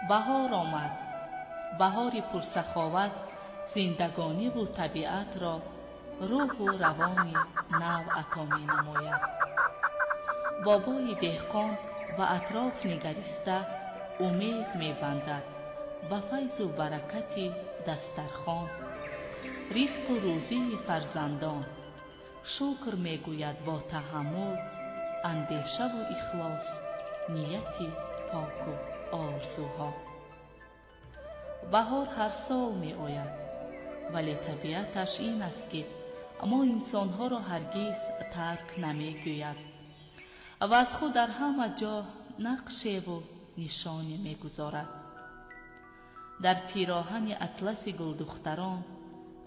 بهار آمد، بهاری پرسخاوت، زندگانی و طبیعت را روح و روانی نو عطا می نماید. بابای دهقان و اطراف نگریسته امید می بندد به فیض و برکت دسترخوان، رزق و روزی فرزندان. شکر می گوید با تحمل، اندیشه و اخلاص، نیتی پاک و آرزوها. بهار هر سال می آید، ولی طبیعتش این است که ما انسانها را هرگز ترک نمی گوید و از خود در همه جا نقشه و نشانی می گذارد. در پیراهن اطلس گلدختران،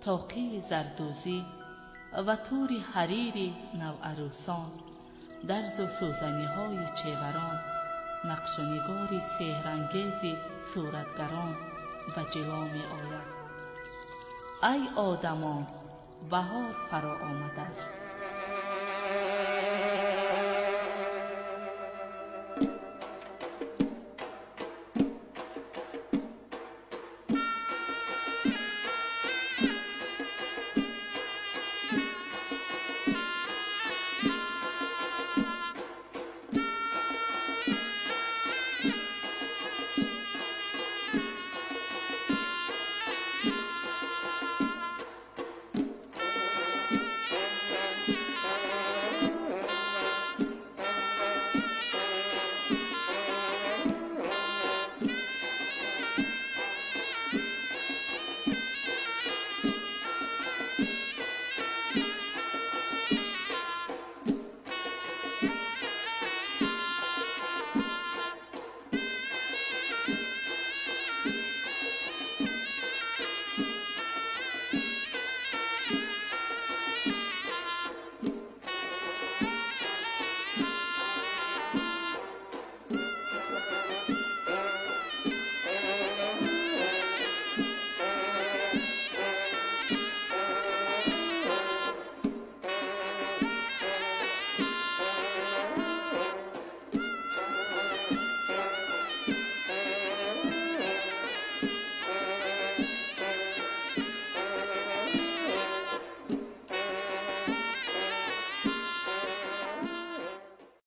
طاقی زردوزی و تور حریر نوعروسان، درز و سوزنی های چیوران، نقش و نگار سحرانگیز صورتگران به جلوه می آید. ای آدمان، بهار فرا آمده است.